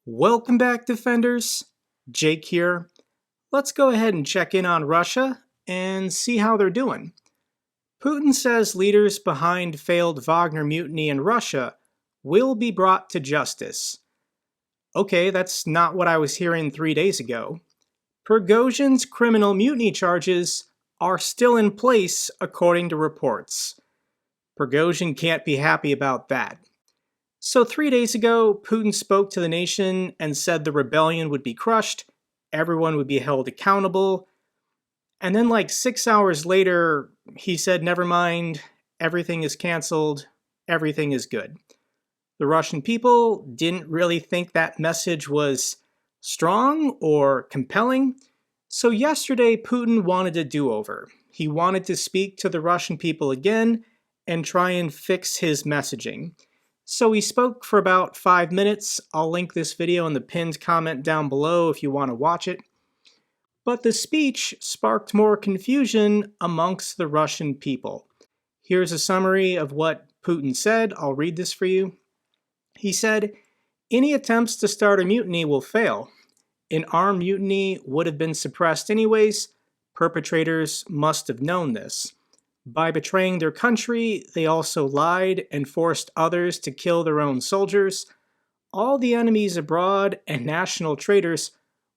Welcome back, Defenders. Jake here. Let's go ahead and check in on Russia and see how they're doing. Putin says leaders behind failed Wagner mutiny in Russia will be brought to justice. Okay, that's not what I was hearing 3 days ago. Prigozhin's criminal mutiny charges are still in place according to reports. Prigozhin can't be happy about that. So 3 days ago, Putin spoke to the nation and said the rebellion would be crushed, everyone would be held accountable, and then like 6 hours later, he said, never mind, everything is canceled, everything is good. The Russian people didn't really think that message was strong or compelling, so yesterday Putin wanted a do-over. He wanted to speak to the Russian people again and try and fix his messaging. So he spoke for about 5 minutes. I'll link this video in the pinned comment down below if you want to watch it. But the speech sparked more confusion amongst the Russian people. Here's a summary of what Putin said. I'll read this for you. He said, "Any attempts to start a mutiny will fail. An armed mutiny would have been suppressed anyways. Perpetrators must have known this. By betraying their country, they also lied and forced others to kill their own soldiers. All the enemies abroad and national traitors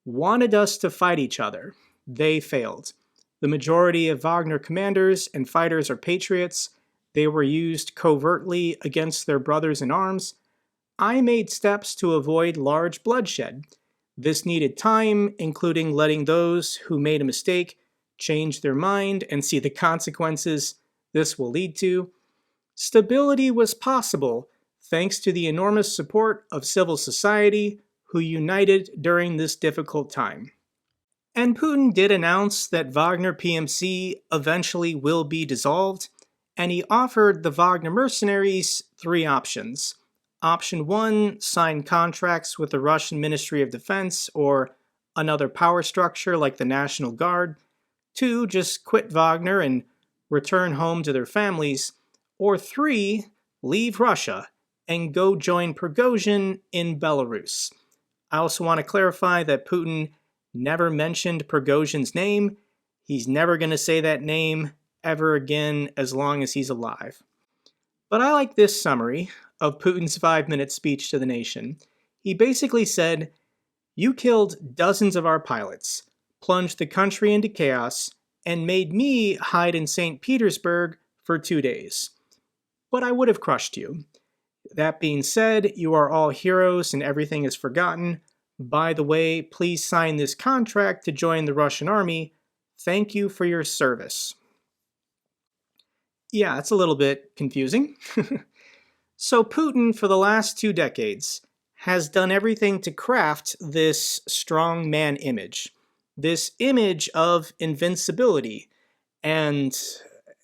wanted us to fight each other. They failed. The majority of Wagner commanders and fighters are patriots. They were used covertly against their brothers in arms. I made steps to avoid large bloodshed. This needed time, including letting those who made a mistake change their mind and see the consequences this will lead to. Stability was possible thanks to the enormous support of civil society who united during this difficult time." And Putin did announce that Wagner PMC eventually will be dissolved, and he offered the Wagner mercenaries 3 options. Option 1, sign contracts with the Russian Ministry of Defense or another power structure like the National Guard. 2, just quit Wagner and return home to their families. Or 3, leave Russia and go join Prigozhin in Belarus. I also want to clarify that Putin never mentioned Prigozhin's name. He's never going to say that name ever again as long as he's alive. But I like this summary of Putin's 5-minute speech to the nation. He basically said, "You killed dozens of our pilots, plunged the country into chaos, and made me hide in St. Petersburg for 2 days. But I would have crushed you. That being said, you are all heroes and everything is forgotten. By the way, please sign this contract to join the Russian army. Thank you for your service." Yeah, it's a little bit confusing. So Putin, for the last 2 decades, has done everything to craft this strong man image. This image of invincibility, and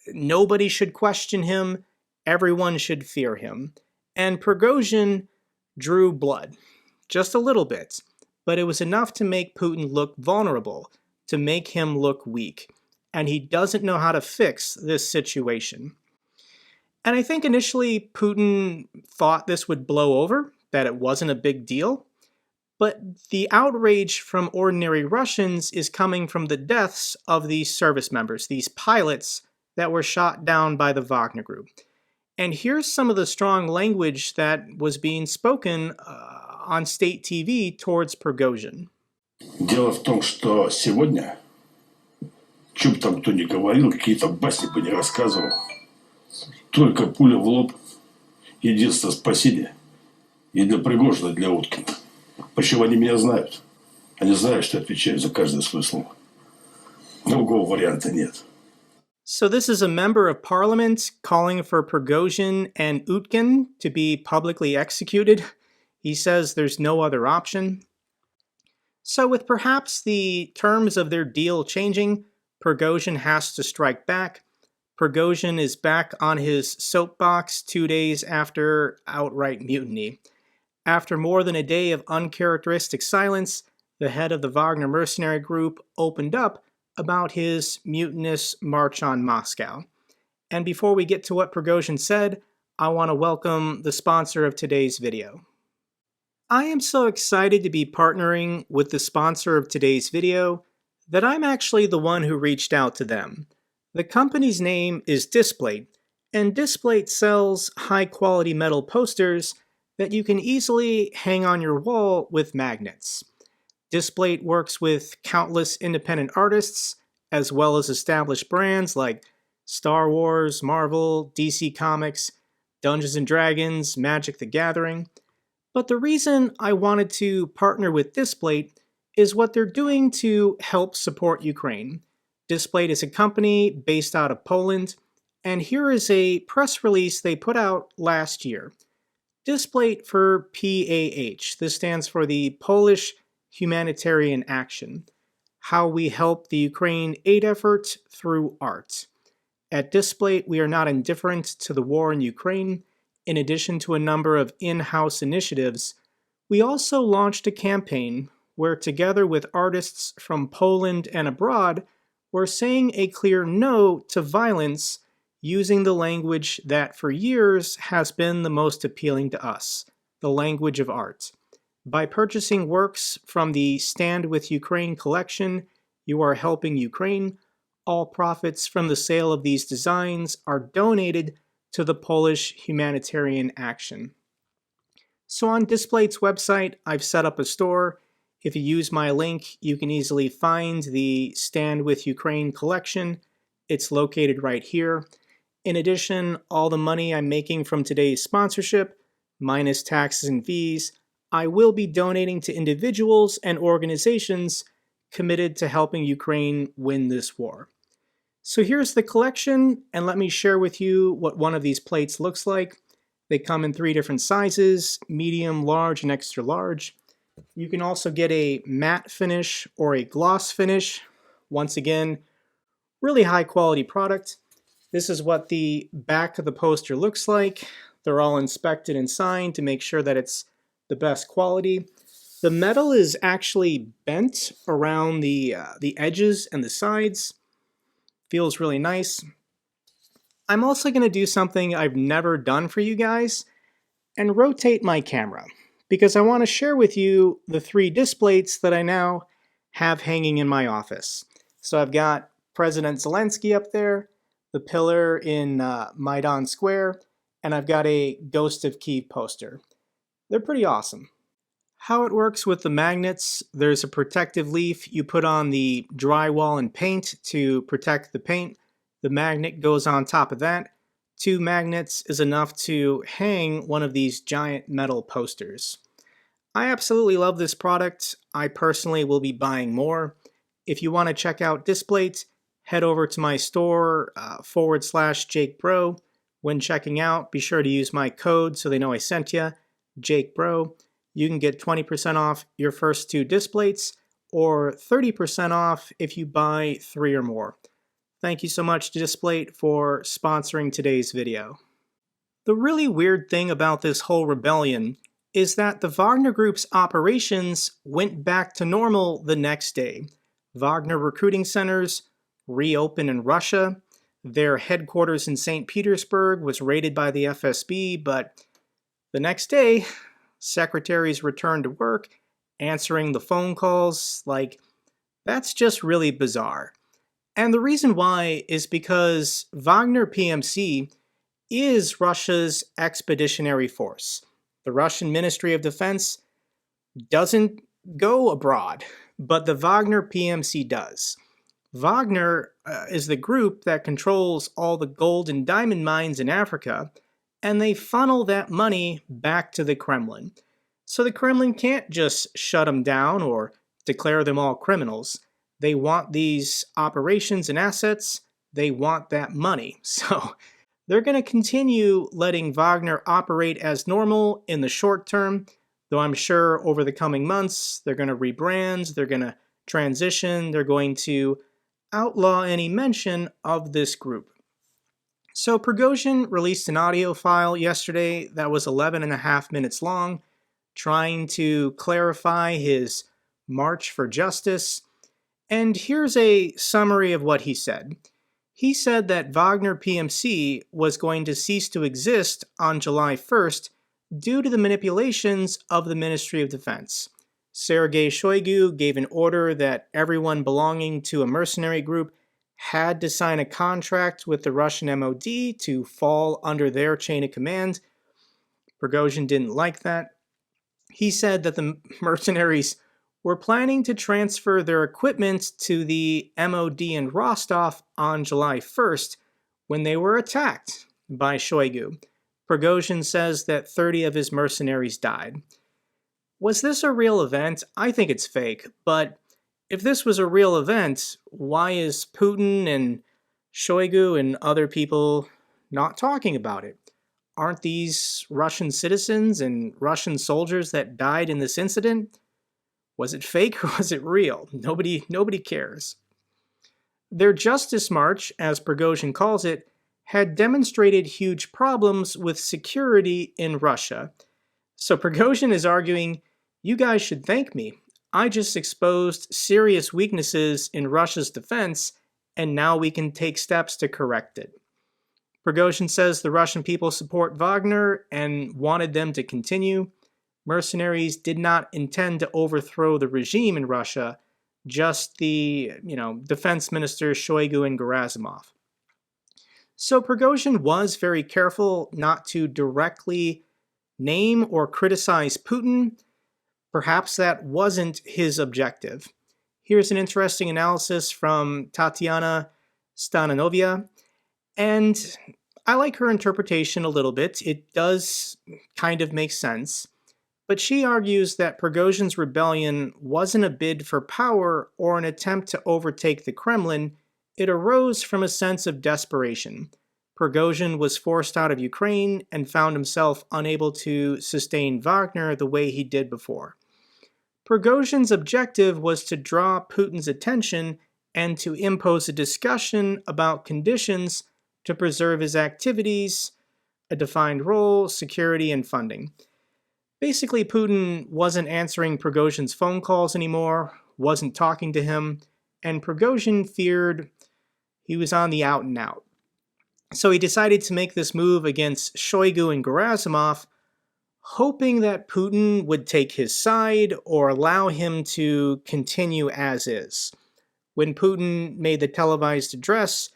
nobody should question him, everyone should fear him. And Prigozhin drew blood, just a little bit, but it was enough to make Putin look vulnerable, to make him look weak, and he doesn't know how to fix this situation. And I think initially Putin thought this would blow over, that it wasn't a big deal. But the outrage from ordinary Russians is coming from the deaths of these service members, these pilots that were shot down by the Wagner Group. And here's some of the strong language that was being spoken on state TV towards Prigozhin. Дело в том, что сегодня, что бы там кто ни говорил, какие-то басни бы не рассказывал, только пуля в лоб, единственное спасение, и для Пригожина, и для Уткина. Почему они меня знают? Они знают, что я отвечаю за каждое свое слово. Другого варианта нет. So this is a member of parliament calling for Prigozhin and Utkin to be publicly executed. He says there's no other option. So with perhaps the terms of their deal changing, Prigozhin has to strike back. Prigozhin is back on his soapbox 2 days after outright mutiny. After more than a day of uncharacteristic silence, the head of the Wagner mercenary group opened up about his mutinous march on Moscow. And before we get to what Prigozhin said, I want to welcome the sponsor of today's video. I am so excited to be partnering with the sponsor of today's video that I'm actually the one who reached out to them. The company's name is Displate, and Displate sells high-quality metal posters that you can easily hang on your wall with magnets. Displate works with countless independent artists, as well as established brands like Star Wars, Marvel, DC Comics, Dungeons & Dragons, Magic the Gathering. But the reason I wanted to partner with Displate is what they're doing to help support Ukraine. Displate is a company based out of Poland, and here is a press release they put out last year. Displate for PAH. This stands for the Polish Humanitarian Action. How we help the Ukraine aid effort through art. At Displate, we are not indifferent to the war in Ukraine. In addition to a number of in-house initiatives, we also launched a campaign where, together with artists from Poland and abroad, we're saying a clear no to violence using the language that for years has been the most appealing to us, the language of art. By purchasing works from the Stand With Ukraine collection, you are helping Ukraine. All profits from the sale of these designs are donated to the Polish Humanitarian Action. So on Displate's website, I've set up a store. If you use my link, you can easily find the Stand With Ukraine collection. It's located right here. In addition, all the money I'm making from today's sponsorship, minus taxes and fees, I will be donating to individuals and organizations committed to helping Ukraine win this war. So here's the collection, and let me share with you what one of these plates looks like. They come in 3 different sizes, medium, large, and extra large. You can also get a matte finish or a gloss finish. Once again, really high quality product. This is what the back of the poster looks like. They're all inspected and signed to make sure that it's the best quality. The metal is actually bent around the edges and the sides. Feels really nice. I'm also going to do something I've never done for you guys and rotate my camera because I want to share with you the 3 displays that I now have hanging in my office. So I've got President Zelensky up there, the pillar in Maidan Square, and I've got a Ghost of Kyiv poster. They're pretty awesome. How it works with the magnets, there's a protective leaf you put on the drywall and paint to protect the paint. The magnet goes on top of that. 2 magnets is enough to hang one of these giant metal posters. I absolutely love this product. I personally will be buying more. If you want to check out Displate, head over to my store /JakeBro. When checking out, be sure to use my code so they know I sent you, JakeBro. You can get 20% off your first 2 displays or 30% off if you buy 3 or more. Thank you so much to Displate for sponsoring today's video. The really weird thing about this whole rebellion is that the Wagner Group's operations went back to normal the next day. Wagner recruiting centers reopened in Russia. Their headquarters in St. Petersburg was raided by the FSB, but the next day, secretaries returned to work, answering the phone calls. That's just really bizarre. And the reason why is because Wagner PMC is Russia's expeditionary force. The Russian Ministry of Defense doesn't go abroad, but the Wagner PMC does. Wagner is the group that controls all the gold and diamond mines in Africa, and they funnel that money back to the Kremlin. So the Kremlin can't just shut them down or declare them all criminals. They want these operations and assets. They want that money. So they're going to continue letting Wagner operate as normal in the short term, though I'm sure over the coming months they're going to rebrand, they're going to transition, they're going to outlaw any mention of this group. So Prigozhin released an audio file yesterday that was 11.5 minutes long, trying to clarify his march for justice. And here's a summary of what he said. He said that Wagner PMC was going to cease to exist on July 1st due to the manipulations of the Ministry of Defense. Sergey Shoigu gave an order that everyone belonging to a mercenary group had to sign a contract with the Russian MOD to fall under their chain of command. Prigozhin didn't like that. He said that the mercenaries were planning to transfer their equipment to the MOD in Rostov on July 1st when they were attacked by Shoigu. Prigozhin says that 30 of his mercenaries died. Was this a real event? I think it's fake, but if this was a real event, why is Putin and Shoigu and other people not talking about it? Aren't these Russian citizens and Russian soldiers that died in this incident? Was it fake or was it real? Nobody cares. Their Justice March, as Prigozhin calls it, had demonstrated huge problems with security in Russia. So Prigozhin is arguing, you guys should thank me. I just exposed serious weaknesses in Russia's defense, and now we can take steps to correct it. Prigozhin says the Russian people support Wagner and wanted them to continue. Mercenaries did not intend to overthrow the regime in Russia, just the, defense ministers Shoigu and Gerasimov. So Prigozhin was very careful not to directly name or criticize Putin. Perhaps that wasn't his objective. Here's an interesting analysis from Tatiana Stananovia, and I like her interpretation a little bit. It does kind of make sense. But she argues that Prigozhins' rebellion wasn't a bid for power or an attempt to overtake the Kremlin. It arose from a sense of desperation. Prigozhin was forced out of Ukraine and found himself unable to sustain Wagner the way he did before. Prigozhin's objective was to draw Putin's attention and to impose a discussion about conditions to preserve his activities, a defined role, security, and funding. Basically, Putin wasn't answering Prigozhin's phone calls anymore, wasn't talking to him, and Prigozhin feared he was on the out and out. So he decided to make this move against Shoigu and Gerasimov, hoping that Putin would take his side or allow him to continue as is. When Putin made the televised address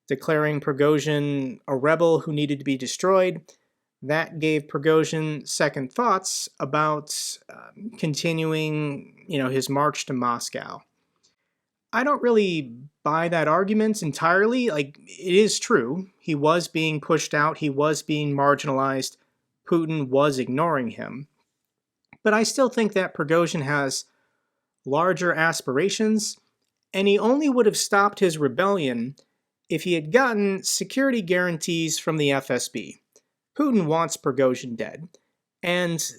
declaring Prigozhin a rebel who needed to be destroyed, that gave Prigozhin second thoughts about continuing, his march to Moscow. I don't really buy that argument entirely. It is true. He was being pushed out. He was being marginalized. Putin was ignoring him. But I still think that Prigozhin has larger aspirations, and he only would have stopped his rebellion if he had gotten security guarantees from the FSB. Putin wants Prigozhin dead, and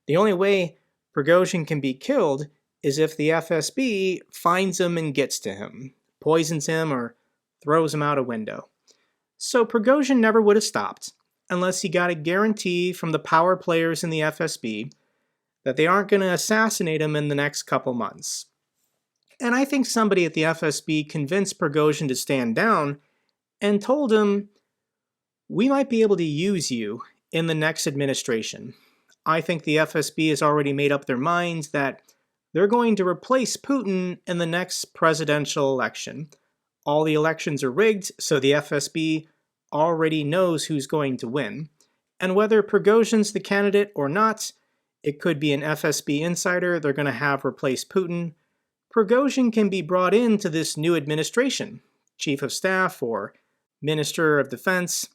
the only way Prigozhin can be killed is if the FSB finds him and gets to him, poisons him, or throws him out a window. So Prigozhin never would have stopped unless he got a guarantee from the power players in the FSB that they aren't going to assassinate him in the next couple months. And I think somebody at the FSB convinced Prigozhin to stand down and told him, we might be able to use you in the next administration. I think the FSB has already made up their minds that they're going to replace Putin in the next presidential election. All the elections are rigged, so the FSB already knows who's going to win. And whether Prigozhin's the candidate or not, it could be an FSB insider they're going to have replace Putin. Prigozhin can be brought into this new administration, chief of staff or minister of defense.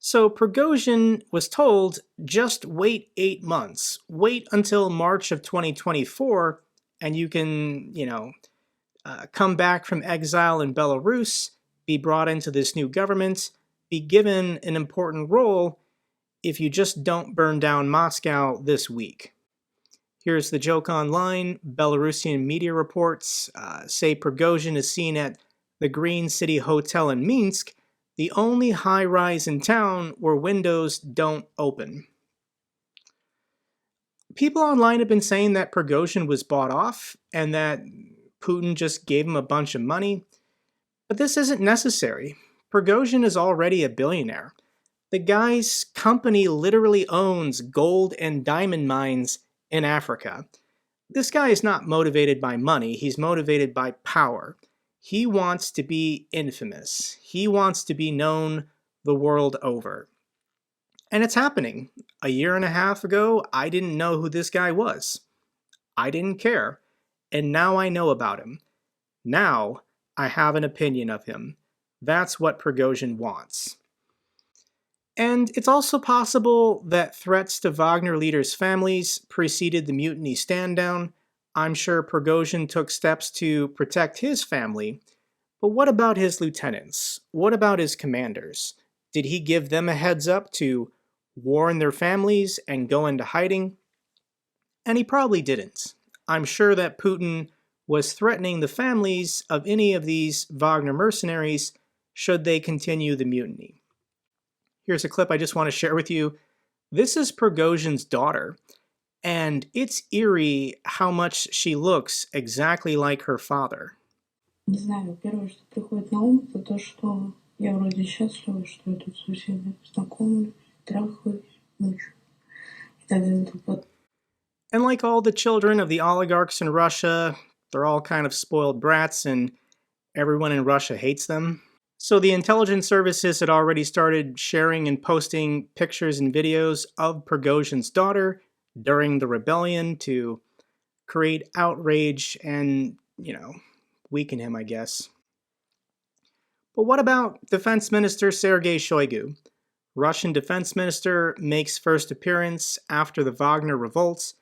So Prigozhin was told, just wait 8 months. Wait until March of 2024, and you can, come back from exile in Belarus, be brought into this new government, be given an important role if you just don't burn down Moscow this week. Here's the joke online. Belarusian media reports say Prigozhin is seen at the Green City Hotel in Minsk, the only high-rise in town where windows don't open. People online have been saying that Prigozhin was bought off and that Putin just gave him a bunch of money. But this isn't necessary. Prigozhin is already a billionaire. The guy's company literally owns gold and diamond mines in Africa. This guy is not motivated by money, he's motivated by power. He wants to be infamous. He wants to be known the world over. And it's happening. A year and a half ago, I didn't know who this guy was. I didn't care. And now I know about him. Now I have an opinion of him. That's what Prigozhin wants. And it's also possible that threats to Wagner leaders' families preceded the mutiny stand-down. I'm sure Prigozhin took steps to protect his family. But what about his lieutenants? What about his commanders? Did he give them a heads up to warn their families and go into hiding? And he probably didn't. I'm sure that Putin was threatening the families of any of these Wagner mercenaries should they continue the mutiny. Here's a clip I just want to share with you. This is Prigozhin's daughter, and it's eerie how much she looks exactly like her father. Не знаю, первое, что приходит на ум, это то, что я вроде счастлива, что я тут со всеми знакомлюсь, трахаюсь, мучу. И так далее. And like all the children of the oligarchs in Russia, they're all kind of spoiled brats, and everyone in Russia hates them. So the intelligence services had already started sharing and posting pictures and videos of Prigozhin's daughter during the rebellion to create outrage and, weaken him, I guess. But what about Defense Minister Sergey Shoigu? Russian Defense Minister makes first appearance after the Wagner revolts.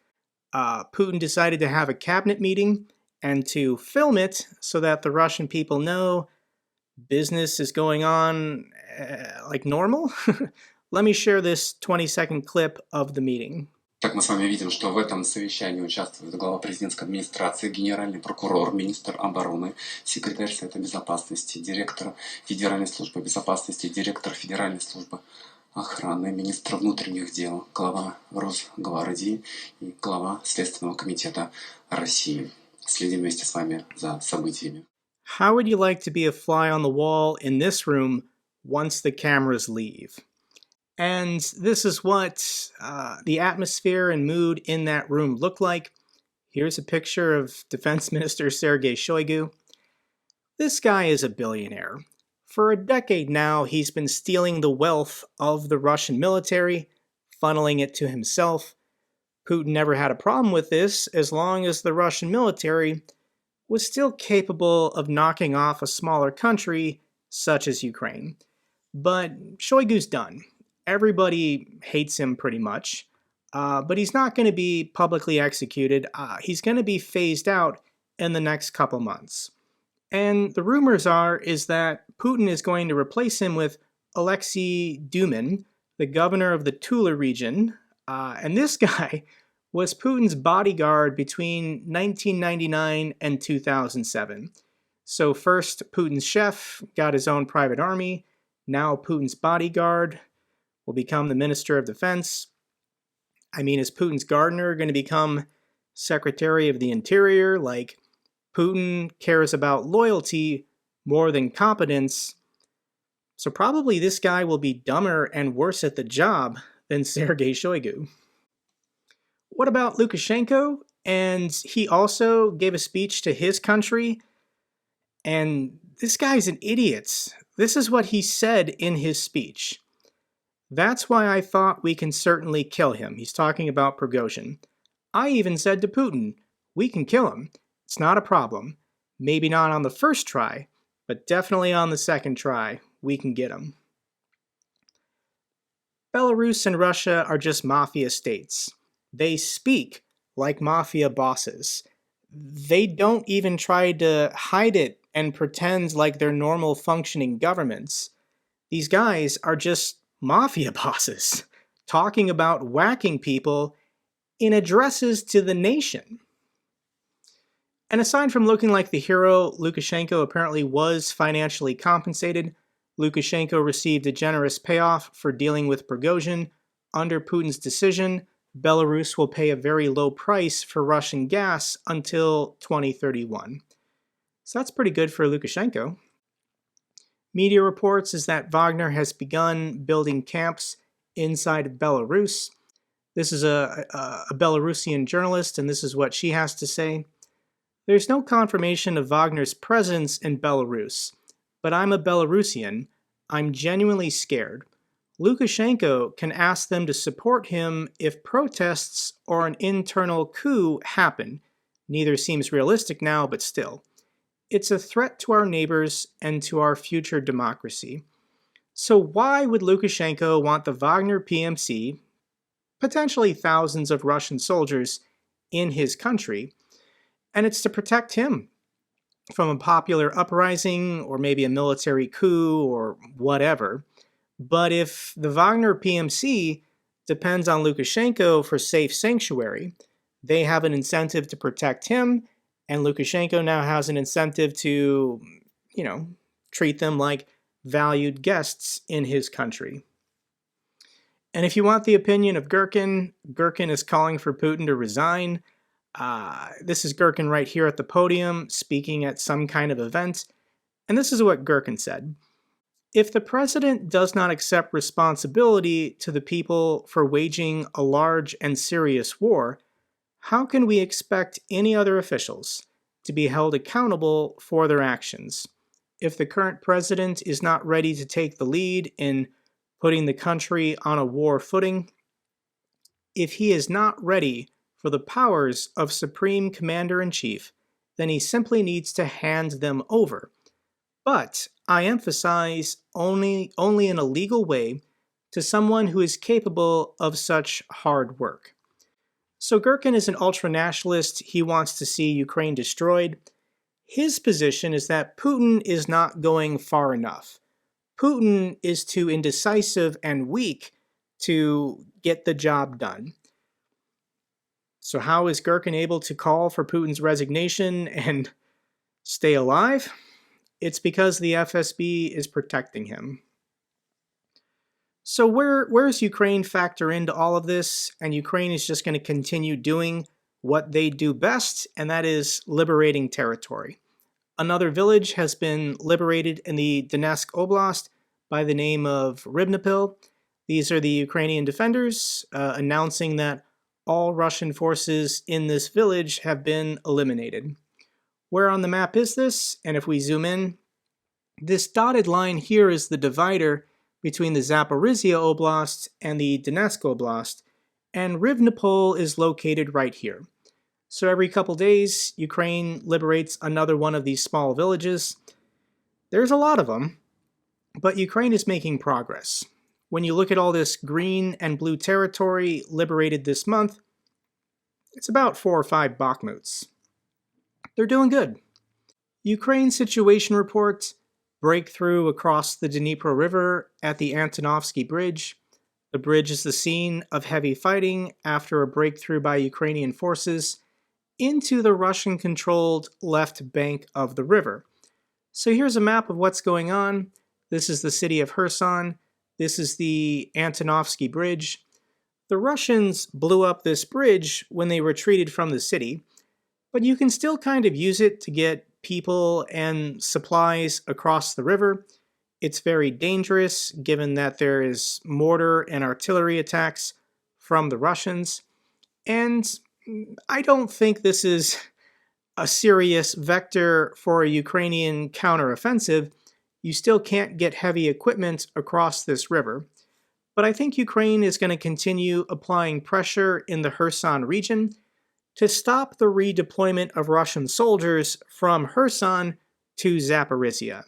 Putin decided to have a cabinet meeting and to film it so that the Russian people know business is going on like normal. Let me share this 20-second clip of the meeting. Так мы с вами видим, что в этом совещании участвует глава президентской администрации, генеральный прокурор, министр обороны, секретарь Совета Безопасности, директор Федеральной службы безопасности, директор Федеральной службы охраны, министр внутренних дел, глава Росгвардии и глава Следственного комитета России. Следим вместе с вами за событиями. How would you like to be a fly on the wall in this room once the cameras leave? And this is what the atmosphere and mood in that room looked like. Here's a picture of Defense Minister Sergey Shoigu. This guy is a billionaire. For a decade now, he's been stealing the wealth of the Russian military, funneling it to himself. Putin never had a problem with this as long as the Russian military was still capable of knocking off a smaller country such as Ukraine. But Shoigu's done. Everybody hates him pretty much, but he's not going to be publicly executed. He's going to be phased out in the next couple months. And the rumors is that Putin is going to replace him with Alexei Dumin, the governor of the Tula region. And this guy was Putin's bodyguard between 1999 and 2007. So first, Putin's chef got his own private army. Now Putin's bodyguard will become the Minister of Defense. I mean, is Putin's gardener going to become Secretary of the Interior? Like, Putin cares about loyalty more than competence. So probably this guy will be dumber and worse at the job than Sergey Shoigu. What about Lukashenko? And he also gave a speech to his country. And this guy's an idiot. This is what he said in his speech. That's why I thought we can certainly kill him. He's talking about Prigozhin. I even said to Putin, we can kill him. It's not a problem. Maybe not on the first try, but definitely on the second try, we can get him. Belarus and Russia are just mafia states. They speak like mafia bosses. They don't even try to hide it and pretend like they're normal functioning governments. These guys are just mafia bosses, talking about whacking people in addresses to the nation. And aside from looking like the hero, Lukashenko apparently was financially compensated. Lukashenko received a generous payoff for dealing with Prigozhin. Under Putin's decision, Belarus will pay a very low price for Russian gas until 2031. So that's pretty good for Lukashenko. Media reports is that Wagner has begun building camps inside of Belarus. This is a Belarusian journalist, and this is what she has to say. There's no confirmation of Wagner's presence in Belarus, but I'm a Belarusian. I'm genuinely scared. Lukashenko can ask them to support him if protests or an internal coup happen. Neither seems realistic now, but still. It's a threat to our neighbors and to our future democracy. So why would Lukashenko want the Wagner PMC, potentially thousands of Russian soldiers, in his country? And it's to protect him from a popular uprising or maybe a military coup or whatever. But if the Wagner PMC depends on Lukashenko for safe sanctuary, they have an incentive to protect him, and Lukashenko now has an incentive to, treat them like valued guests in his country. And if you want the opinion of Gherkin, Gherkin is calling for Putin to resign. This is Gherkin right here at the podium, speaking at some kind of event. And this is what Gherkin said. If the president does not accept responsibility to the people for waging a large and serious war, how can we expect any other officials to be held accountable for their actions? If the current president is not ready to take the lead in putting the country on a war footing, if he is not ready for the powers of Supreme Commander-in-Chief, then he simply needs to hand them over. But I emphasize only in a legal way to someone who is capable of such hard work. So Gherkin is an ultranationalist. He wants to see Ukraine destroyed. His position is that Putin is not going far enough. Putin is too indecisive and weak to get the job done. So how is Gherkin able to call for Putin's resignation and stay alive? It's because the FSB is protecting him. So where's Ukraine factor into all of this? And Ukraine is just going to continue doing what they do best, and that is liberating territory. Another village has been liberated in the Donetsk Oblast by the name of Rivnopil. These are the Ukrainian defenders announcing that all Russian forces in this village have been eliminated. Where on the map is this? And if we zoom in, this dotted line here is the divider between the Zaporizhia Oblast and the Donetsk Oblast, and Rivnopil is located right here. So every couple days, Ukraine liberates another one of these small villages. There's a lot of them, but Ukraine is making progress. When you look at all this green and blue territory liberated this month, it's about 4 or 5 Bakhmuts. They're doing good. Ukraine situation report: breakthrough across the Dnipro River at the Antonovsky Bridge. The bridge is the scene of heavy fighting after a breakthrough by Ukrainian forces into the Russian-controlled left bank of the river. So here's a map of what's going on. This is the city of Kherson. This is the Antonovsky Bridge. The Russians blew up this bridge when they retreated from the city, but you can still kind of use it to get people and supplies across the river. It's very dangerous given that there is mortar and artillery attacks from the Russians, and I don't think this is a serious vector for a Ukrainian counteroffensive. You still can't get heavy equipment across this river. But I think Ukraine is going to continue applying pressure in the Kherson region to stop the redeployment of Russian soldiers from Kherson to Zaporizhia.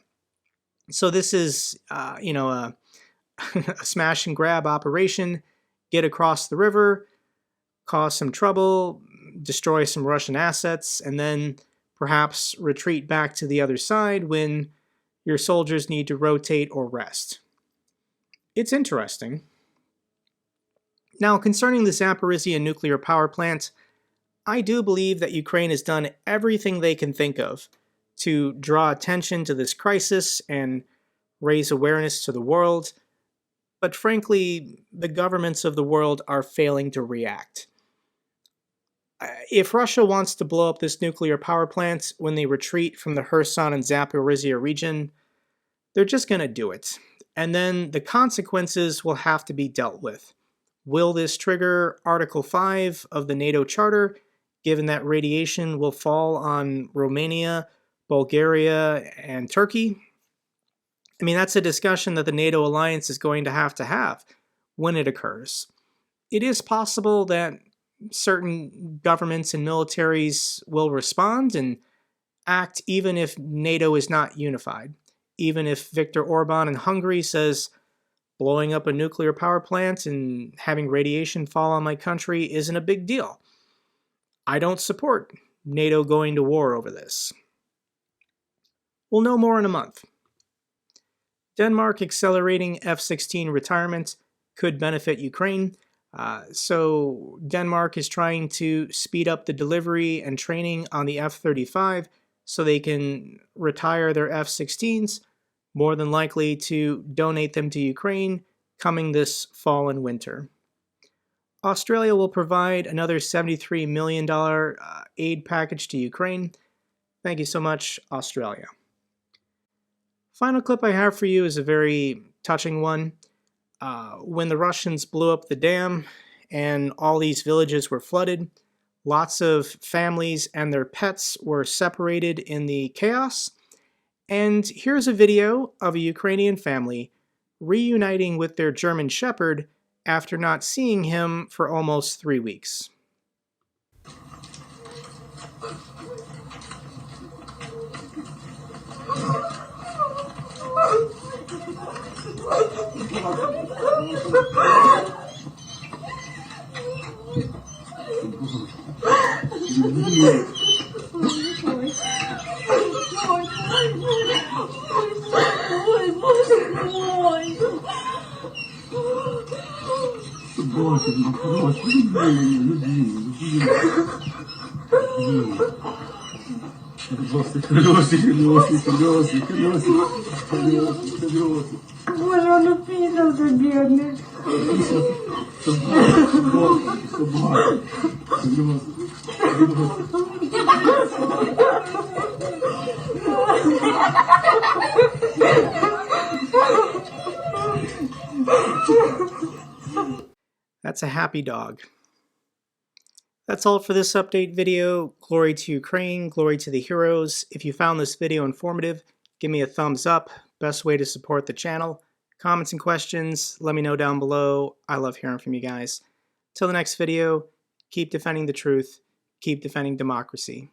So this is, a smash and grab operation. Get across the river, cause some trouble, destroy some Russian assets, and then perhaps retreat back to the other side when your soldiers need to rotate or rest. It's interesting. Now, concerning the Zaporizhia nuclear power plant, I do believe that Ukraine has done everything they can think of to draw attention to this crisis and raise awareness to the world, but frankly, the governments of the world are failing to react. If Russia wants to blow up this nuclear power plant when they retreat from the Kherson and Zaporizhia region, They're just going to do it. And then the consequences will have to be dealt with. Will this trigger Article 5 of the NATO Charter, given that radiation will fall on Romania, Bulgaria, and Turkey? I mean, that's a discussion that the NATO alliance is going to have when it occurs. It is possible that certain governments and militaries will respond and act even if NATO is not unified. Even if Viktor Orban in Hungary says blowing up a nuclear power plant and having radiation fall on my country isn't a big deal. I don't support NATO going to war over this. We'll know more in a month. Denmark accelerating F-16 retirement could benefit Ukraine. So Denmark is trying to speed up the delivery and training on the F-35 so they can retire their F-16s, more than likely to donate them to Ukraine coming this fall and winter. Australia will provide another $73 million aid package to Ukraine. Thank you so much, Australia. Final clip I have for you is a very touching one. When the Russians blew up the dam and all these villages were flooded, lots of families and their pets were separated in the chaos. And here's a video of a Ukrainian family reuniting with their German Shepherd after not seeing him for almost 3 weeks. Боже, он упитался, бедный. That's a happy dog. That's all for this update video. Glory to Ukraine, glory to the heroes. If you found this video informative, give me a thumbs up. Best way to support the channel. Comments and questions, let me know down below. I love hearing from you guys. Till the next video, keep defending the truth, keep defending democracy.